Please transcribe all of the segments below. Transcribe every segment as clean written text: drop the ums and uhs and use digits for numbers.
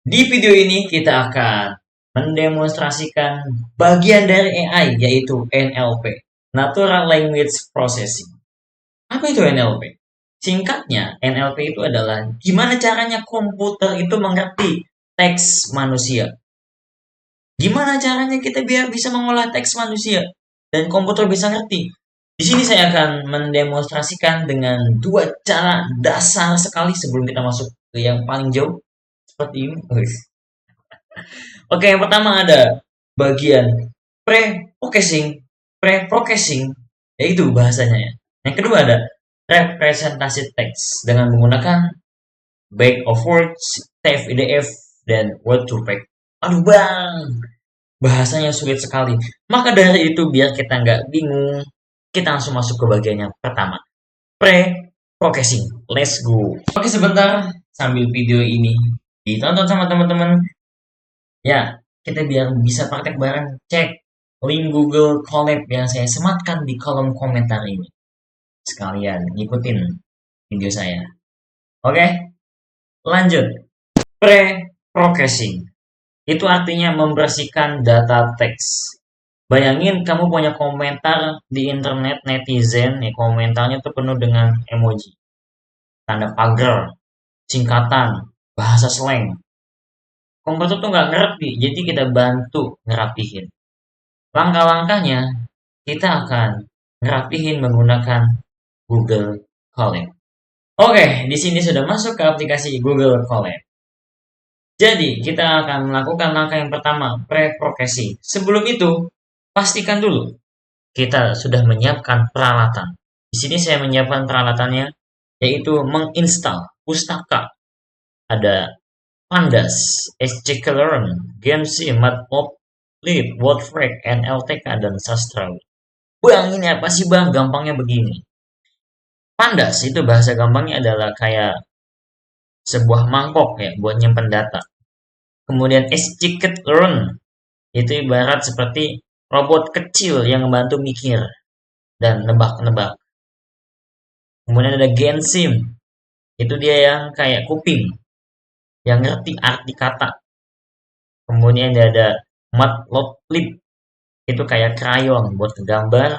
Di video ini kita akan mendemonstrasikan bagian dari AI yaitu NLP, Natural Language Processing. Apa itu NLP? Singkatnya, NLP itu adalah gimana caranya komputer itu mengerti teks manusia. Gimana caranya kita biar bisa mengolah teks manusia dan komputer bisa ngerti. Di sini saya akan mendemonstrasikan dengan dua cara dasar sekali sebelum kita masuk ke yang paling jauh seperti ini. Oke, yang pertama ada bagian pre-processing, pre-processing, yaitu bahasanya ya. Yang kedua ada representasi teks dengan menggunakan bag of words, TF-IDF, dan word to vec. Aduh bang, bahasanya sulit sekali. Maka dari itu biar kita nggak bingung, kita langsung masuk ke bagian yang pertama. Pre-processing. Let's go. Oke sebentar, sambil video ini ditonton sama teman-teman, ya, kita biar bisa praktek bareng, cek link Google Colab yang saya sematkan di kolom komentar ini. Sekalian ngikutin video saya. Oke, lanjut. Pre-processing. Itu artinya membersihkan data teks. Bayangin kamu punya komentar di internet netizen, ya komentarnya tuh penuh dengan emoji, tanda pagar, singkatan, bahasa slang. Komputer tuh nggak ngerti, jadi kita bantu ngerapihin. Langkah-langkahnya, kita akan ngerapihin menggunakan Google Colab. Oke, di sini sudah masuk ke aplikasi Google Colab. Jadi, kita akan melakukan langkah yang pertama, pre-processing. Sebelum itu, pastikan dulu kita sudah menyiapkan peralatan. Di sini saya menyiapkan peralatannya, yaitu menginstal pustaka. Ada Pandas, sklearn, Gensi, Matplotlib, Wordfrag, NLTK, dan Sastrawi. Bang, ini apa sih bang? Gampangnya begini. Pandas itu bahasa gampangnya adalah kayak sebuah mangkok ya buat nyimpen data. Kemudian sklearn itu ibarat seperti robot kecil yang membantu mikir dan nebak-nebak. Kemudian ada Gensim, itu dia yang kayak kuping, yang ngerti arti kata. Kemudian ada Matplotlib, itu kayak krayon buat gambar.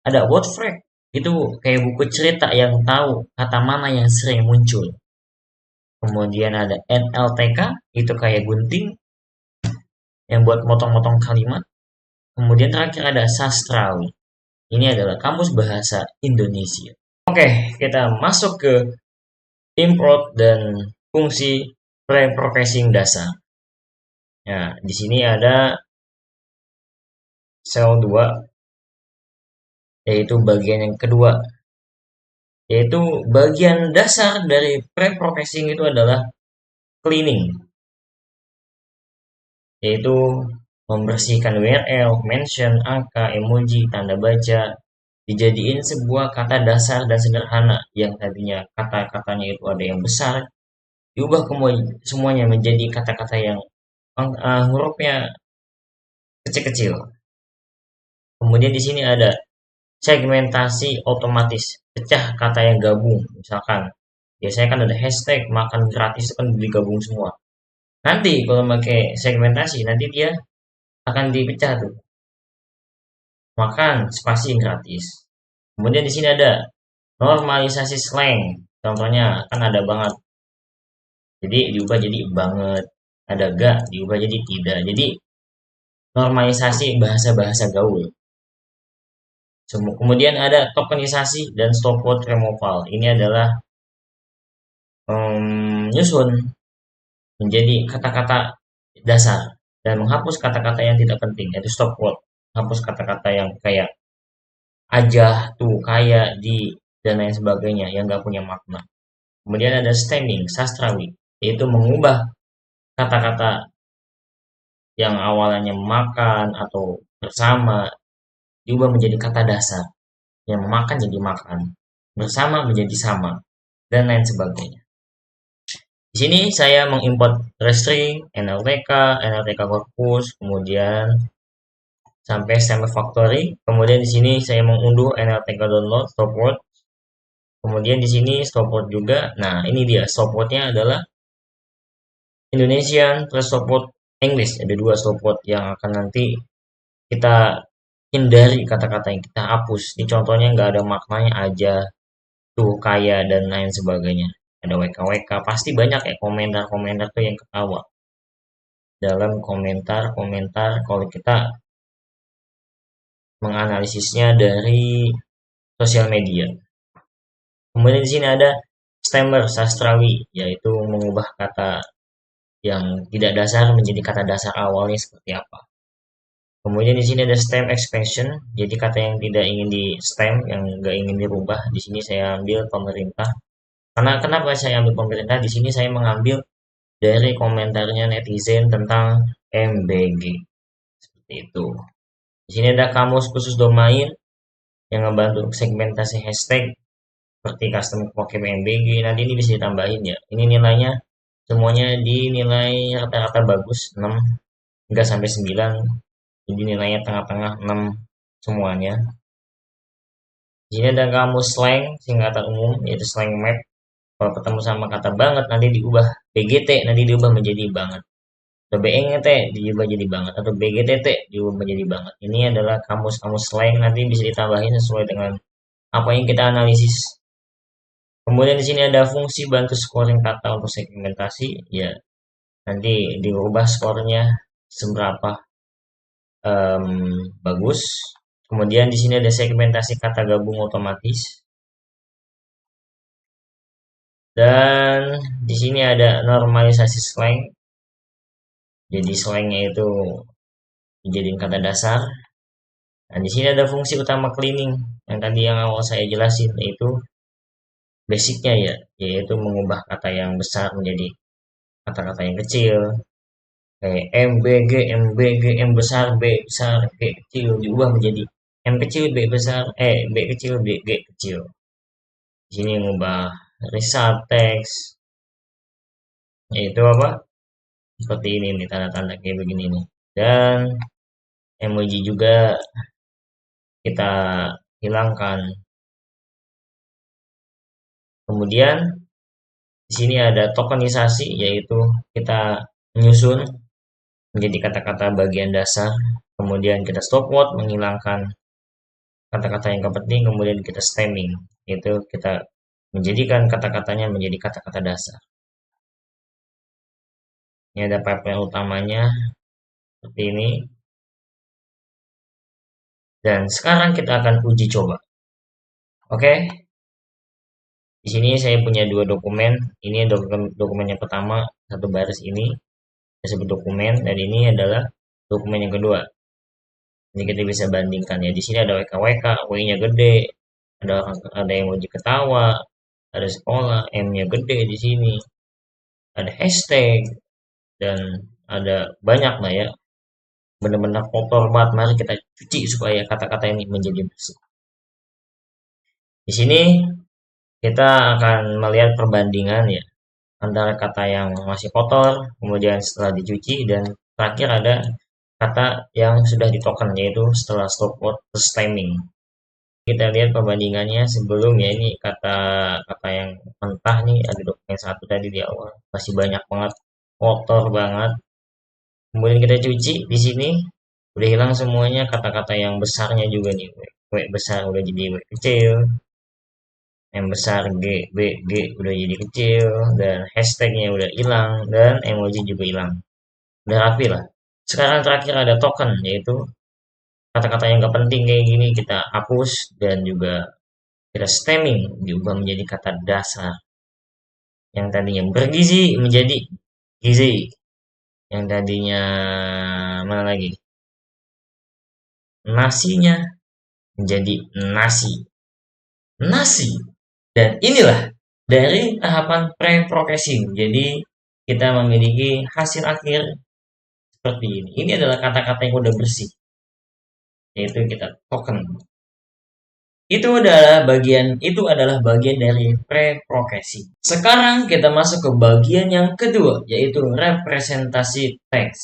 Ada Wordfrag, itu kayak buku cerita yang tahu kata mana yang sering muncul. Kemudian ada NLTK, itu kayak gunting yang buat motong-motong kalimat. Kemudian terakhir ada Sastrawi. Ini adalah kamus bahasa Indonesia. Oke, kita masuk ke import dan fungsi pre-processing dasar. Nah, di sini ada sel 2, yaitu bagian yang kedua. Yaitu bagian dasar dari pre-processing itu adalah cleaning, yaitu membersihkan URL, mention, angka, emoji, tanda baca, dijadiin sebuah kata dasar dan sederhana yang tadinya kata-katanya itu ada yang besar, diubah semuanya menjadi kata-kata yang hurufnya kecil-kecil. Kemudian di sini ada segmentasi otomatis, pecah kata yang gabung. Misalkan, biasanya kan ada hashtag makan gratis itu kan digabung semua. Nanti kalau pakai segmentasi, nanti dia akan dipecah tuh. Makan spasi gratis. Kemudian di sini ada normalisasi slang. Contohnya kan ada banget. Jadi diubah jadi banget. Ada gak diubah jadi tidak. Jadi normalisasi bahasa-bahasa gaul. Kemudian ada tokenisasi dan stopword removal. Ini adalah menyusun menjadi kata-kata dasar dan menghapus kata-kata yang tidak penting, yaitu stopword. Hapus kata-kata yang kayak aja, tuh, kayak, di, dan lain sebagainya yang gak punya makna. Kemudian ada stemming, sastrawi, yaitu mengubah kata-kata yang awalnya makan atau bersama diubah menjadi kata dasar. Yang makan jadi makan, bersama menjadi sama, dan lain sebagainya. Di sini saya mengimport restring, NLTK, NLTK corpus, kemudian sampai stem factory. Kemudian di sini saya mengunduh NLTK download stopword. Kemudian di sini stopword juga. Nah, ini dia stopwordnya adalah Indonesian plus stop word English. Ada dua stop word yang akan nanti kita hindari kata-kata yang kita hapus. Ini contohnya nggak ada maknanya aja, tuh, kaya, dan lain sebagainya. Ada WKWK, pasti banyak ya komentar-komentar tuh yang ketawa. Dalam komentar-komentar kalau kita menganalisisnya dari sosial media. Kemudian di sini ada stemmer sastrawi, yaitu mengubah kata yang tidak dasar menjadi kata dasar awalnya seperti apa. Kemudian di sini ada stem expansion, jadi kata yang tidak ingin di stem, yang nggak ingin dirubah. Di sini saya ambil pemerintah. Karena kenapa saya ambil pemerintah? Di sini saya mengambil dari komentarnya netizen tentang MBG, seperti itu. Di sini ada kamus khusus domain yang membantu segmentasi hashtag seperti custom vocab MBG. Nanti ini bisa ditambahin ya. Ini nilainya semuanya dinilai rata-rata bagus, 6 hingga sampai 9. Jadi nilainya tengah-tengah 6 semuanya. Di sini ada kamus slang singkatan umum, yaitu slang map. Kalau ketemu sama kata banget nanti diubah BGT, nanti diubah menjadi banget. Atau BNGT diubah jadi banget, atau BGTT diubah menjadi banget. Ini adalah kamus-kamus slang, nanti bisa ditambahin sesuai dengan apa yang kita analisis. Kemudian di sini ada fungsi bantu scoring kata untuk segmentasi, ya nanti diubah skornya seberapa bagus. Kemudian di sini ada segmentasi kata gabung otomatis. Dan di sini ada normalisasi slang. Jadi slangnya itu dijadiin kata dasar. Nah, di sini ada fungsi utama cleaning yang tadi yang awal saya jelasin, yaitu basicnya ya, yaitu mengubah kata yang besar menjadi kata-kata yang kecil. Kayak MBG, MBG, M besar, B besar, G kecil diubah menjadi M kecil, B besar, B kecil, B G kecil. Di sini mengubah result text, yaitu apa? Seperti ini nih, tanda-tanda kayak begini nih. Dan emoji juga kita hilangkan. Kemudian di sini ada tokenisasi, yaitu kita menyusun menjadi kata-kata bagian dasar. Kemudian kita stop word, menghilangkan kata-kata yang gak penting. Kemudian kita stemming, yaitu kita menjadikan kata-katanya menjadi kata-kata dasar. Ini ada pipeline utamanya seperti ini. Dan sekarang kita akan uji coba. Oke. Di sini saya punya dua dokumen. Ini dokumen yang pertama, satu baris ini disebut dokumen, dan ini adalah dokumen yang kedua. Jadi kita bisa bandingkan ya. Di sini ada WKWK, W-nya gede, ada emoji ketawa, ada sekolah, M-nya gede di sini, ada hashtag, dan ada banyak lah ya. Benar-benar kotor banget. Mari kita cuci supaya kata-kata ini menjadi bersih. Di sini kita akan melihat perbandingan ya antara kata yang masih kotor, kemudian setelah dicuci, dan terakhir ada kata yang sudah ditoken, yaitu setelah stop word stemming. Kita lihat perbandingannya sebelum ya, ini kata-kata yang mentah nih, ada dokumen satu tadi di awal, masih banyak banget, kotor banget. Kemudian kita cuci di sini, udah hilang semuanya kata-kata yang besarnya juga nih, W besar udah jadi W kecil, M besar G, B, G udah jadi kecil, dan hashtagnya udah hilang, dan emoji juga hilang. Udah rapi lah. Sekarang terakhir ada token, yaitu kata-kata yang gak penting kayak gini kita hapus, dan juga kita stemming diubah menjadi kata dasar. Yang tadinya bergizi menjadi gizi. Yang tadinya mana lagi? Nasinya menjadi nasi. Nasi. Dan inilah dari tahapan pre-processing. Jadi kita memiliki hasil akhir seperti ini. Ini adalah kata-kata yang udah bersih, yaitu kita token. Itu adalah bagian dari pre-processing. Sekarang kita masuk ke bagian yang kedua, yaitu representasi teks.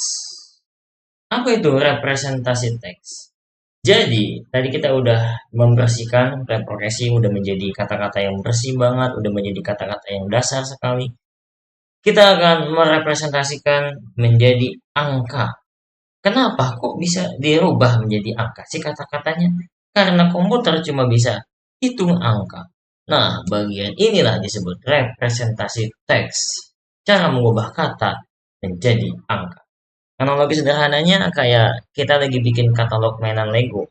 Apa itu representasi teks? Jadi, tadi kita udah membersihkan pre-processing, udah menjadi kata-kata yang bersih banget, udah menjadi kata-kata yang dasar sekali. kita akan merepresentasikan menjadi angka. Kenapa kok bisa dirubah menjadi angka sih kata-katanya? Karena komputer cuma bisa hitung angka. Nah, bagian inilah disebut representasi teks. Cara mengubah kata menjadi angka. Analogi sederhananya kayak kita lagi bikin katalog mainan Lego.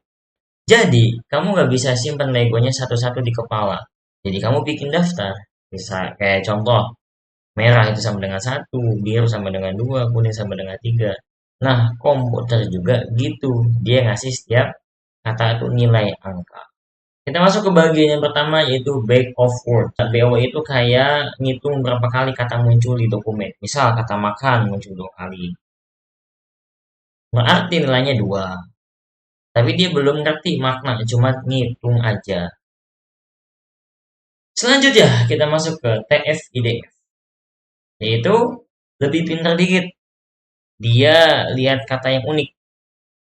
Jadi, kamu nggak bisa simpen Legonya satu-satu di kepala. Jadi, kamu bikin daftar. Bisa kayak contoh, merah itu sama dengan satu, biru sama dengan dua, kuning sama dengan tiga. Nah, komputer juga gitu. Dia ngasih setiap kata itu nilai angka. Kita masuk ke bagian yang pertama yaitu back of word. BOW itu kayak ngitung berapa kali kata muncul di dokumen. Misal kata makan muncul 2 kali. Berarti nilainya 2. Tapi dia belum ngerti makna, cuma ngitung aja. Selanjutnya kita masuk ke TF-IDF. Yaitu lebih pintar dikit. Dia lihat kata yang unik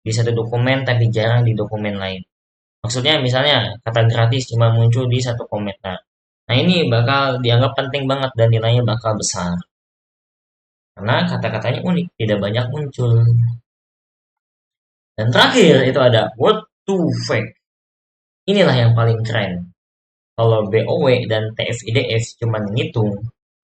di satu dokumen tapi jarang di dokumen lain. Maksudnya misalnya kata gratis cuma muncul di satu komentar. Nah ini bakal dianggap penting banget dan nilainya bakal besar. Karena kata-katanya unik, tidak banyak muncul. Dan terakhir itu ada word to fact. Inilah yang paling keren. Kalau BOW dan TF-IDF cuma ngitung,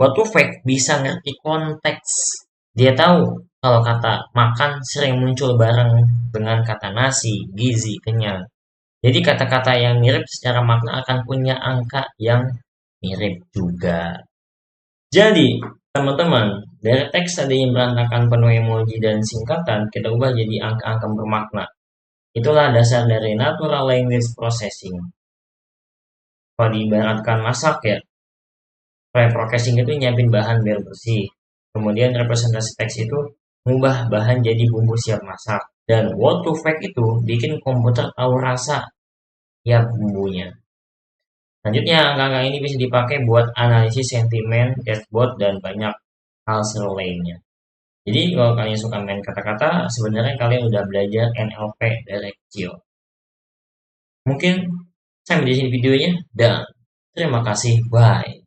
word to fact bisa ngerti konteks. Dia tahu kalau kata makan sering muncul bareng dengan kata nasi, gizi, kenyang. Jadi kata-kata yang mirip secara makna akan punya angka yang mirip juga. Jadi, teman-teman, dari teks tadi yang berantakan penuh emoji dan singkatan, kita ubah jadi angka-angka bermakna. Itulah dasar dari natural language processing. Kalau diibaratkan masak ya, pre-processing itu nyiapin bahan biar bersih. Kemudian representasi teks itu mengubah bahan jadi bumbu siap masak. Dan what to fact itu bikin komputer tahu rasa ya bumbunya. Selanjutnya, angka-angka ini bisa dipakai buat analisis sentimen, dashboard, dan banyak hal seru lainnya. Jadi, kalau kalian suka main kata-kata, sebenarnya kalian udah belajar NLP dari kecil. Mungkin sampai di sini videonya, dan terima kasih, bye.